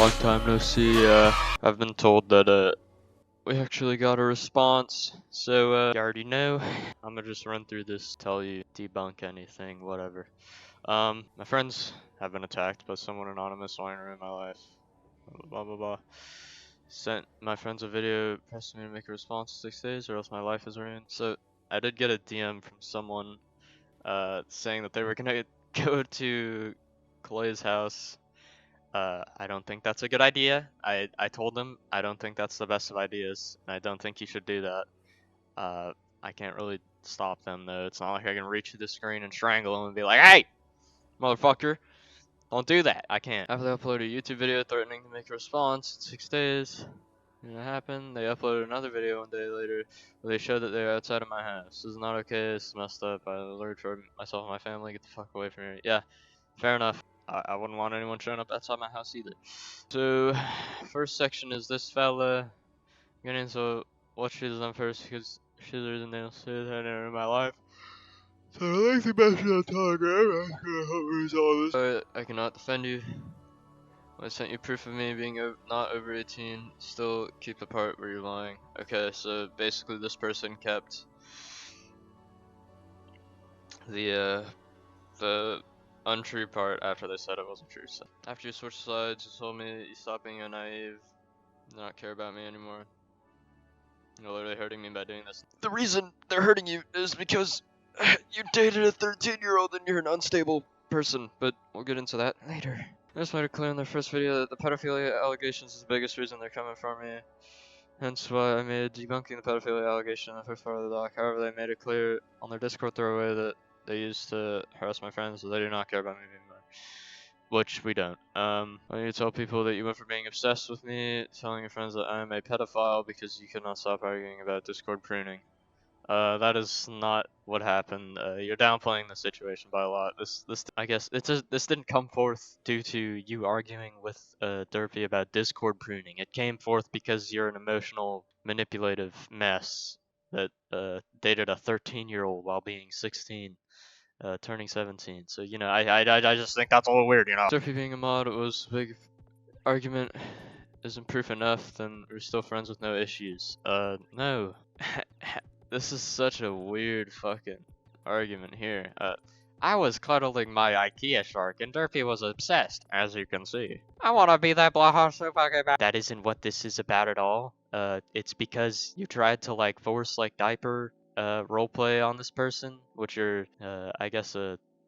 Long time no see. I've been told that we actually got a response, so you already know. I'm gonna just run through this, tell you, debunk anything, whatever. My friends have been attacked by someone anonymous wanting to ruin my life. Blah blah blah. Sent my friends a video pressing me to make a response in 6 days or else my life is ruined. So I did get a DM from someone saying that they were gonna go to Clay's house. I don't think that's a good idea. I told him I don't think that's the best of ideas, and I don't think you should do that. I can't really stop them though. It's not like I can reach through the screen and strangle them and be like, "Hey, motherfucker, don't do that." I can't. After they uploaded a YouTube video threatening to make a response in 6 days, and it happened, they uploaded another video 1 day later where they showed that they were outside of my house. This is not okay. This is messed up. I learned for myself and my family. Get the fuck away from here. Yeah, fair enough. I wouldn't want anyone showing up outside my house either. So, first section is this fella getting into what she has done first because she's the reason they don't say that in my life. So I like the message on Telegram. I'm gonna help me resolve this. I cannot defend you. I sent you proof of me being not over 18. Still keep the part where you're lying. Okay, so basically this person kept the untrue part after they said it wasn't true. So after you switched sides, you told me you stopped being a naive, do not care about me anymore. You're literally hurting me by doing this. The reason they're hurting you is because you dated a 13-year-old and you're an unstable person, but we'll get into that later. I just made it clear in their first video that the pedophilia allegations is the biggest reason they're coming for me. Hence why I made debunking the pedophilia allegation in the first part of the doc. However, they made it clear on their Discord throwaway that they used to harass my friends, so they do not care about me anymore. Which we don't. I need to tell people that you went from being obsessed with me, telling your friends that I am a pedophile because you could not stop arguing about Discord pruning. That is not what happened. You're downplaying the situation by a lot. I guess this didn't come forth due to you arguing with Derpy about Discord pruning. It came forth because you're an emotional, manipulative mess that dated a 13-year-old while being 16. Turning 17. So you know, I just think that's a little weird, you know. Derpy being a mod was a big argument. Isn't proof enough? Then we're still friends with no issues. No. This is such a weird fucking argument here. I was cuddling my IKEA shark and Derpy was obsessed, as you can see. I wanna be that blowhard so fucking bad. That isn't what this is about at all. It's because you tried to like force like diaper roleplay on this person, which you're, I guess,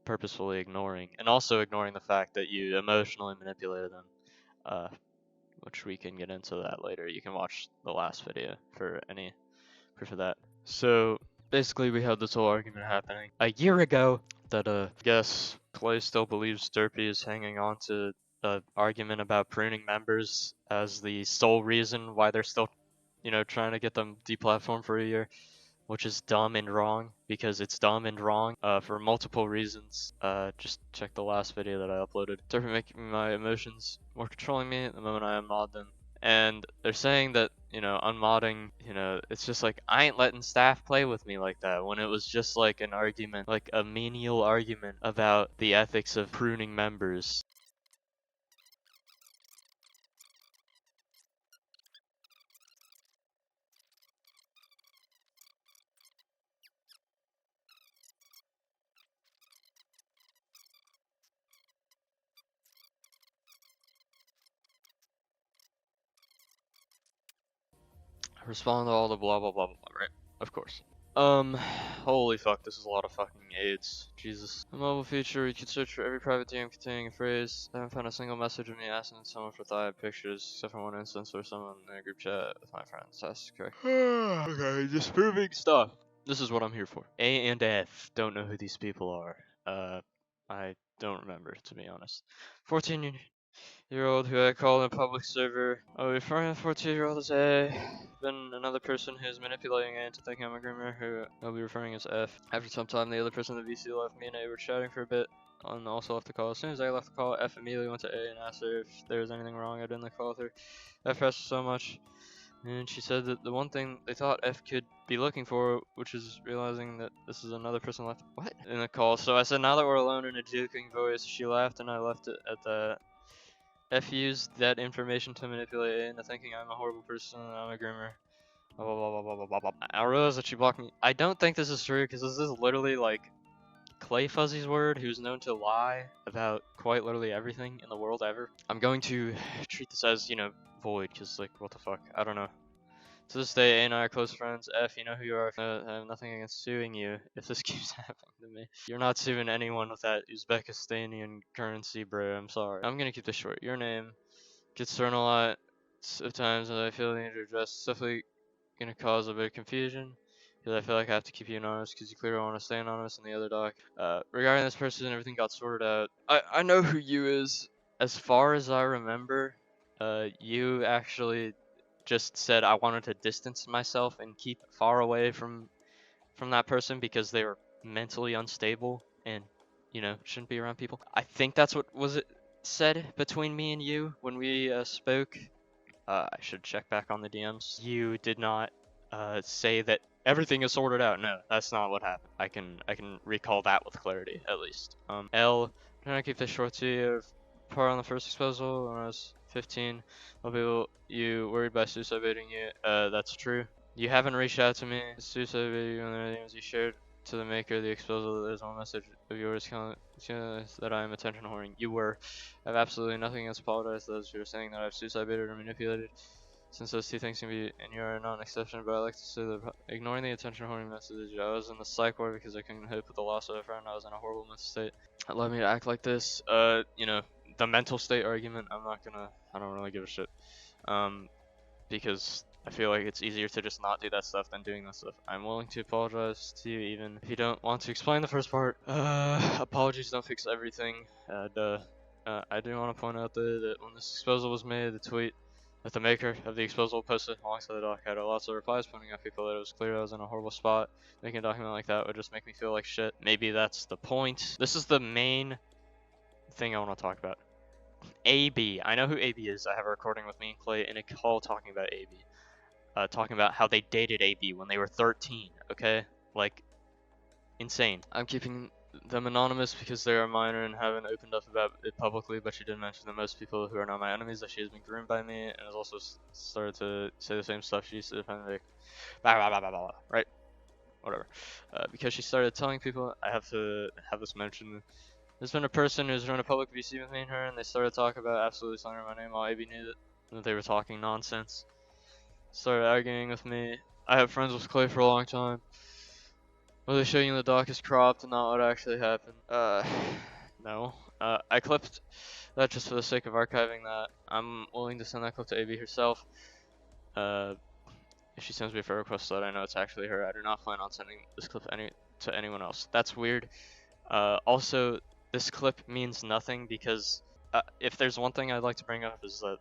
purposefully ignoring, and also ignoring the fact that you emotionally manipulated them, which we can get into that later. You can watch the last video for any proof of that. So basically, we had this whole argument happening a year ago that I guess Clay still believes Derpy is hanging on to an argument about pruning members as the sole reason why they're still, you know, trying to get them deplatformed for a year. Which is dumb and wrong, because it's dumb and wrong for multiple reasons. Just check the last video that I uploaded. Derpy making my emotions more controlling me the moment I unmod them. And they're saying that, you know, unmodding, you know, it's just like, I ain't letting staff play with me like that, when it was just like an argument, like a menial argument about the ethics of pruning members. Respond to all the blah blah blah blah, right? Of course. Holy fuck, this is a lot of fucking AIDS. Jesus. A mobile feature, you can search for every private DM containing a phrase. I haven't found a single message of me asking someone for thigh pictures, except for one instance where someone in a group chat with my friends. That's correct. Okay, disproving stuff. This is what I'm here for. A and F don't know who these people are. I don't remember, to be honest. 14-year-old who I call in a public server. Oh, referring to 14-year-old as A. Then another person who's manipulating A into thinking I'm a groomer, who I'll be referring as F. After some time, the other person in the VC left. Me and A were chatting for a bit, and also left the call. As soon as I left the call, F immediately went to A and asked her if there was anything wrong. I didn't the call with her. F pressed so much, and she said that the one thing they thought F could be looking for, which is realizing that this is another person left. What? In the call. So I said, now that we're alone, in a joking voice. She laughed, and I left it at that. F used that information to manipulate A into thinking I'm a horrible person and I'm a groomer. Blah, blah, blah, blah, blah, blah, blah. I realize that she blocked me. I don't think this is true because this is literally like Clayfuzzy's word, who's known to lie about quite literally everything in the world ever. I'm going to treat this as, you know, void because, like, what the fuck? I don't know. To this day, A and I are close friends. F, you know who you are. I have nothing against suing you if this keeps happening to me. You're not suing anyone with that Uzbekistanian currency, bro. I'm sorry. I'm gonna keep this short. Your name gets thrown a lot of times, and I feel the need to address. It's definitely gonna cause a bit of confusion. Because I feel like I have to keep you anonymous because you clearly want to stay anonymous in the other doc. Regarding this person, everything got sorted out. I know who you is. As far as I remember, you actually just said I wanted to distance myself and keep far away from that person because they were mentally unstable and, you know, shouldn't be around people. I think that's what was it said between me and you when we spoke. I should check back on the DMs. You did not say that everything is sorted out. No, that's not what happened. I can recall that with clarity at least. L, trying to keep this short to you. Part on the first exposal when I was 15. I'll be you worried about suicide baiting you. That's true. You haven't reached out to me. Suicide baiting on the DMs you shared to the maker of the exposal. There's one message of yours that I am attention whoring. You were. I have absolutely nothing against apologize to those who are saying that I've suicide baited or manipulated, since those two things can be and you are not an exception, but I like to say that ignoring the attention whoring message, I was in the psych ward because I couldn't cope with the loss of a friend. I was in a horrible mental state. It led me to act like this. You know, the mental state argument, I don't really give a shit. Because I feel like it's easier to just not do that stuff than doing that stuff. I'm willing to apologize to you even if you don't want to explain the first part. Apologies don't fix everything. I do want to point out that when this exposal was made, the tweet that the maker of the exposal posted alongside the doc had lots of replies pointing out people that it was clear I was in a horrible spot. Making a document like that would just make me feel like shit. Maybe that's the point. This is the main thing I want to talk about. AB. I know who AB is. I have a recording with me and Clay in a call talking about AB. Talking about how they dated AB when they were 13, okay? Like, insane. I'm keeping them anonymous because they are minor and haven't opened up about it publicly, but she did mention that most people who are not my enemies, that she has been groomed by me, and has also started to say the same stuff she used to defend me. Blah, blah, blah, blah, blah, right? Whatever. Because she started telling people, I have to have this mentioned. There's been a person who's run a public VC with me and her, and they started talking about absolutely slandering my name while AB knew that they were talking nonsense. Started arguing with me. I have friends with Clay for a long time. What they show you in the doc is cropped and not what actually happened. No. I clipped that just for the sake of archiving that. I'm willing to send that clip to AB herself. If she sends me a friend request so that I know it's actually her, I do not plan on sending this clip to anyone else. That's weird. Also, this clip means nothing because if there's one thing I'd like to bring up is that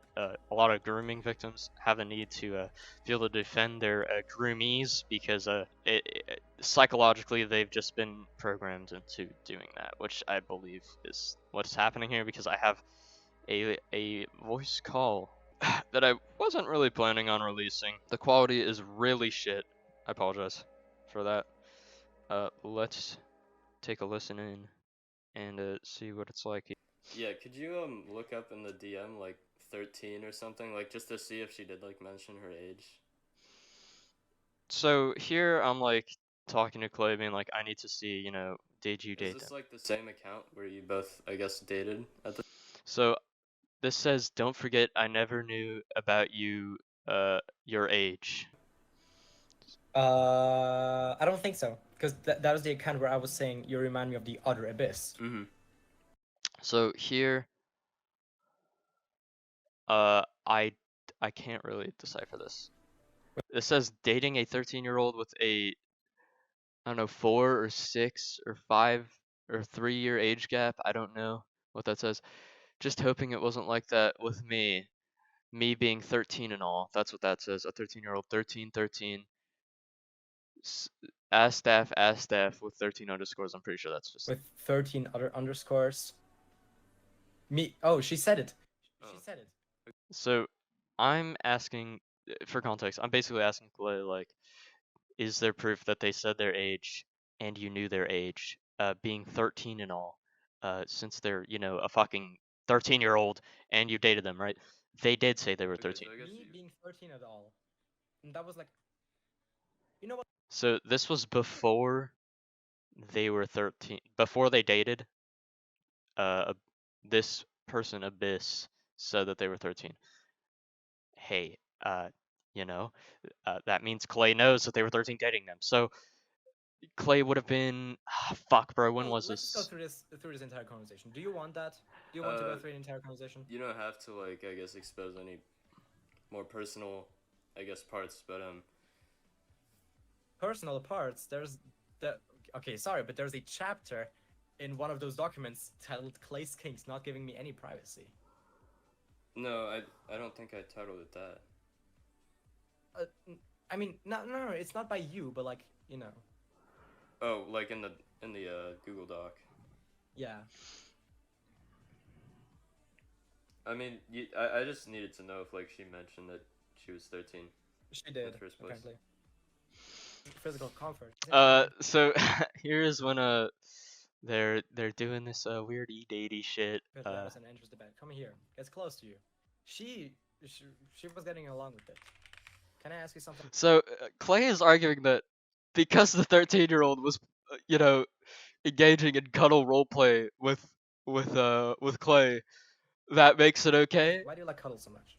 a lot of grooming victims have a need to be able to defend their groomees because psychologically they've just been programmed into doing that, which I believe is what's happening here because I have a voice call that I wasn't really planning on releasing. The quality is really shit. I apologize for that. Let's take a listen in and see what it's like. Yeah, could you look up in the DM like 13 or something, like just to see if she did like mention her age? So here I'm like talking to Clay, being like, I need to see, you know, did you date them? Is this like the same account where you both, I guess, dated at the? So this says, don't forget, I never knew about you, your age. I don't think so, because that was the account where I was saying you remind me of the other Abyss. Mm-hmm. So here, I can't really decipher this. It says dating a 13-year-old with a, I don't know, 4 or 6 or 5 or 3-year age gap. I don't know what that says. Just hoping it wasn't like that with me. Me being 13 and all. That's what that says. A 13-year-old. 13, 13. Ass staff with 13 underscores. I'm pretty sure that's just. With 13 other underscores. Me. Oh, she said it. She said it. So I'm asking, for context, I'm basically asking Clay, like, is there proof that they said their age and you knew their age, being 13 and all, since they're, you know, a fucking 13-year-old and you dated them, right? They did say they were Okay, 13. so I guess Me you. being 13 at all, and that was like, you know what? So this was before they were 13, before they dated. This person, Abyss, said that they were 13. Hey, you know, that means Clay knows that they were 13 dating them. So Clay would have been, fuck, bro. When Well, was let's just go this? through this entire conversation. Do you want that? Do you want to go through the entire conversation? You don't have to like I guess expose any more personal, I guess, parts, but Personal parts. There's the okay, sorry, but there's a chapter in one of those documents titled "Clay's Kinks," not giving me any privacy. no, I don't think I titled it that. I mean, no, it's not by you, but like, you know. Oh, like in the Google Doc. Yeah. I mean, I just needed to know if like she mentioned that she was 13. She did. In the first place. Apparently. Physical comfort. So here is when they're doing this weird e-datey shit. That was an interesting debate. Come here. Gets close to you. She was getting along with it. Can I ask you something? So Clay is arguing that because the 13-year-old was, engaging in cuddle roleplay with Clay, that makes it okay. Why do you like cuddle so much?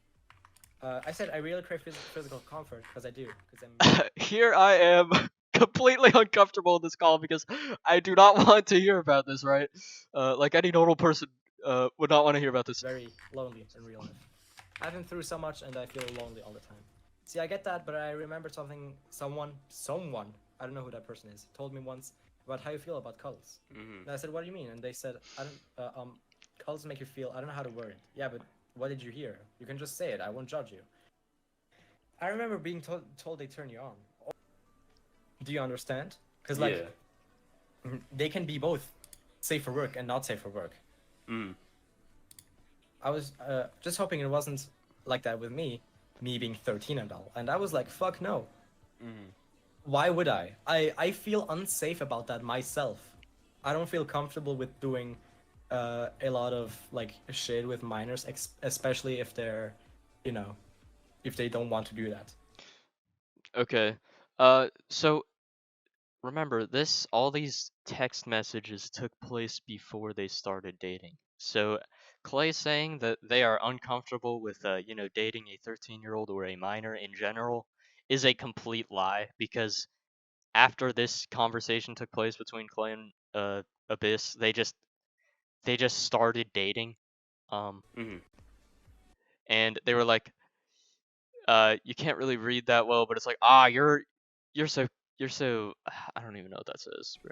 I said I really crave physical comfort because I do. Because I'm. Here I am, completely uncomfortable in this call because I do not want to hear about this, right? Like any normal person would not want to hear about this. Very lonely in real life. I've been through so much and I feel lonely all the time. See, I get that, but I remember someone, I don't know who that person is, told me once about how you feel about cuddles. Mm-hmm. And I said, what do you mean? And they said, I don't, cuddles make you feel, I don't know how to word it. Yeah, but what did you hear? You can just say it, I won't judge you. I remember being told they turn you on. Do you understand? Because like, they can be both safe for work and not safe for work. Mm. I was just hoping it wasn't like that with me being 13 and all. And I was like, fuck no. Mm-hmm. Why would I? I feel unsafe about that myself. I don't feel comfortable with doing a lot of like shit with minors, especially if they're, you know, if they don't want to do that. Okay. So remember all these text messages took place before they started dating. So Clay saying that they are uncomfortable with dating a 13-year-old or a minor in general is a complete lie, because after this conversation took place between Clay and Abyss, they just started dating. Mm-hmm. And they were like, you can't really read that well, but it's like, you're so I don't even know what that says, bro.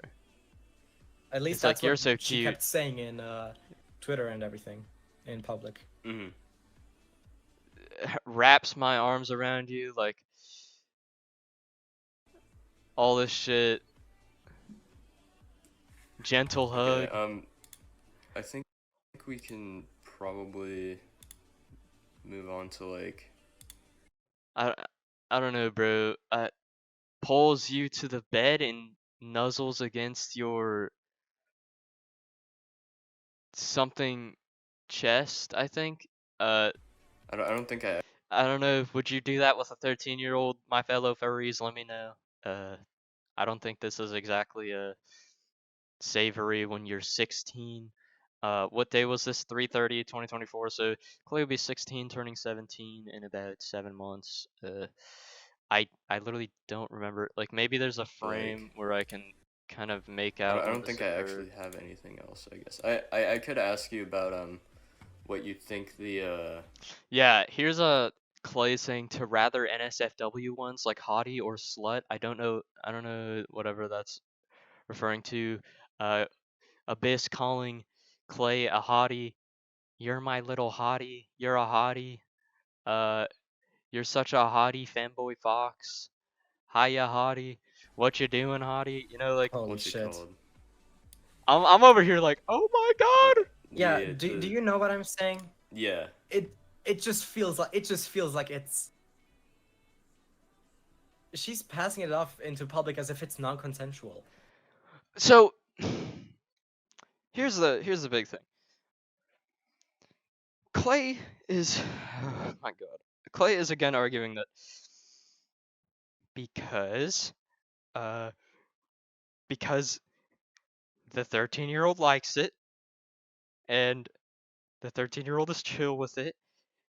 At least It's like, that's you're what so she cute. kept saying in Twitter and everything, in public. Mm-hmm. Wraps my arms around you, like all this shit. Gentle hug. Okay, I think we can probably move on to like. I don't know, bro. Pulls you to the bed and nuzzles against your something chest, I think. I don't think I. I don't know. Would you do that with a 13-year-old, my fellow furries? Let me know. I don't think this is exactly a savory when you're 16. What day was this? 3/30/2024. So Clay will be 16, turning 17 in about 7 months. I literally don't remember. Like, maybe there's a frame where I can kind of make out I when don't this think I occurred. actually have anything else. I guess I could ask you about what you think the Yeah, here's a Clay saying to rather NSFW ones like hottie or slut. I don't know whatever that's referring to. Abyss calling Clay a hottie. You're my little hottie. You're a hottie. Uh, you're such a hottie, fanboy fox. Hiya, hottie. What you doing, hottie? You know, like, Holy what's it shit. called? I'm over here like, oh my god. Yeah, do you know what I'm saying? Yeah. It just feels like it's she's passing it off into public as if it's non-consensual. So here's the big thing. Clay is, oh my god, Clay is again arguing that because the 13-year-old likes it and the 13-year-old is chill with it.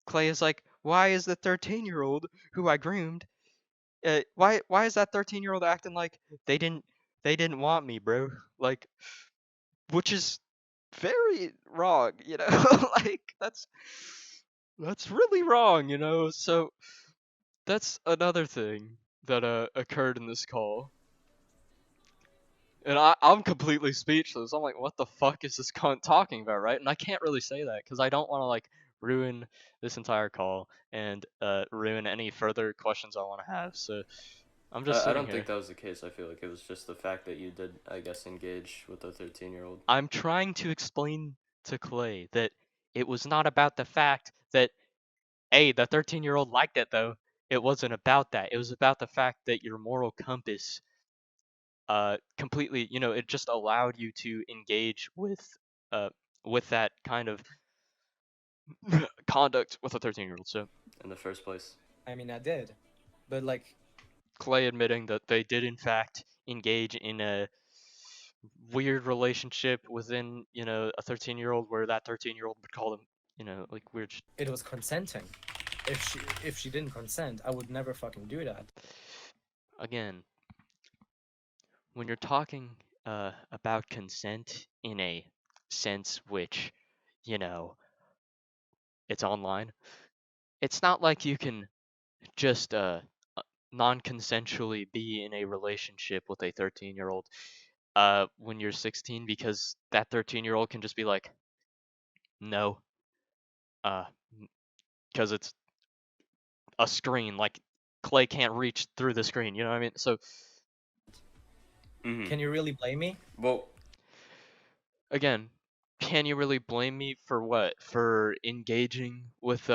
Clay is like, why is the 13-year-old who I groomed, why is that 13-year-old acting like they didn't want me, bro? Like, which is very wrong, you know? Like, that's really wrong, you know? So that's another thing that occurred in this call. And I'm completely speechless. I'm like, what the fuck is this cunt talking about, right? And I can't really say that because I don't want to like ruin this entire call and ruin any further questions I want to have. So I'm just I sitting don't here. think that was the case. I feel like it was just the fact that you did, I guess, engage with a 13-year-old. I'm trying to explain to Clay that it was not about the fact that, hey, the 13-year-old liked it though. It wasn't about that. It was about the fact that your moral compass completely, you know, it just allowed you to engage with that kind of conduct with a 13-year-old. So In the first place. I mean, I did, but like, Clay admitting that they did in fact engage in a weird relationship within, you know, a 13-year-old where that 13-year-old would call them, you know, like weird it was consenting. If she didn't consent, I would never fucking do that. again, when you're talking about consent in a sense which, you know, it's online, it's not like you can just non-consensually be in a relationship with a 13-year-old when you're 16, because that 13-year-old can just be like, no, because it's a screen, like Clay can't reach through the screen, you know what I mean? So Can you really blame me? Well, again, can you really blame me for what? For engaging with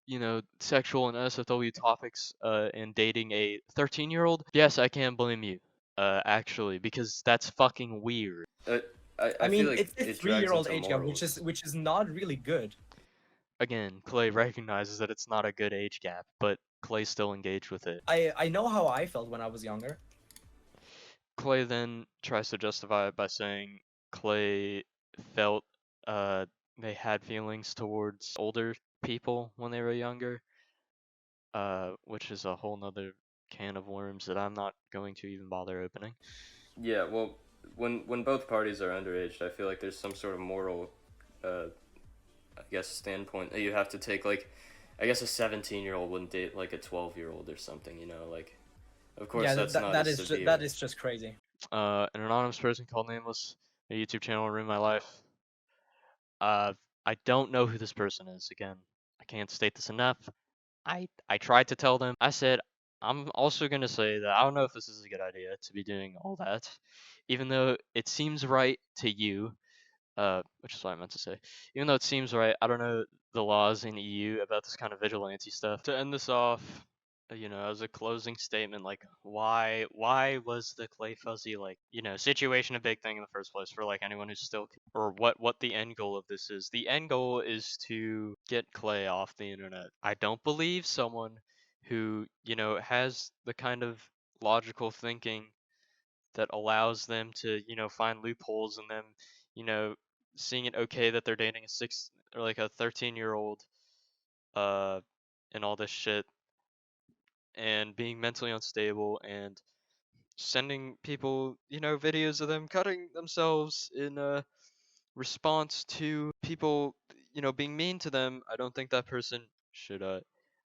you know, sexual and SFW topics and dating a 13-year-old? Yes, I can blame you. Actually, because that's fucking weird. I I feel mean, like it's a it drags 3-year-old into age gap, morals. which is not really good. Again, Clay recognizes that it's not a good age gap, but Clay still engaged with it. I know how I felt when I was younger. Clay then tries to justify it by saying Clay felt they had feelings towards older people when they were younger, which is a whole nother can of worms that I'm not going to even bother opening. Yeah, well, when both parties are underage, I feel like there's some sort of moral, I guess, standpoint that you have to take. Like, I guess a 17-year-old wouldn't date like a 12-year-old or something. You know, like, of course Yeah, that's not that as is severe. that is just crazy. An anonymous person called Nameless, a YouTube channel ruined my life. I don't know who this person is. Again, I can't state this enough. I tried to tell them. I said, I'm also gonna say that I don't know if this is a good idea to be doing all that, even though it seems right to you. Which is what I meant to say. Even though it seems right, I don't know the laws in EU about this kind of vigilante stuff. To end this off, you know, as a closing statement, like why was the Clayfuzzy, like, you know, situation a big thing in the first place for like anyone who's still, or what the end goal of this is? The end goal is to get Clay off the internet. I don't believe someone who, you know, has the kind of logical thinking that allows them to, you know, find loopholes in them, you know, seeing it okay that they're dating a 6 or like a 13-year-old and all this shit, and being mentally unstable and sending people, you know, videos of them cutting themselves in response to people, you know, being mean to them. I don't think that person should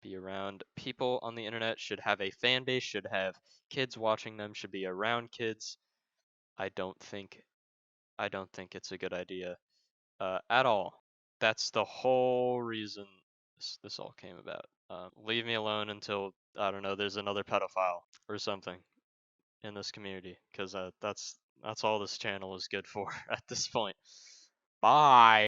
be around. People on the internet should have a fan base, should have kids watching them, should be around kids. I don't think it's a good idea at all. That's the whole reason this all came about. Leave me alone until, I don't know, there's another pedophile or something in this community, because that's all this channel is good for at this point. Bye.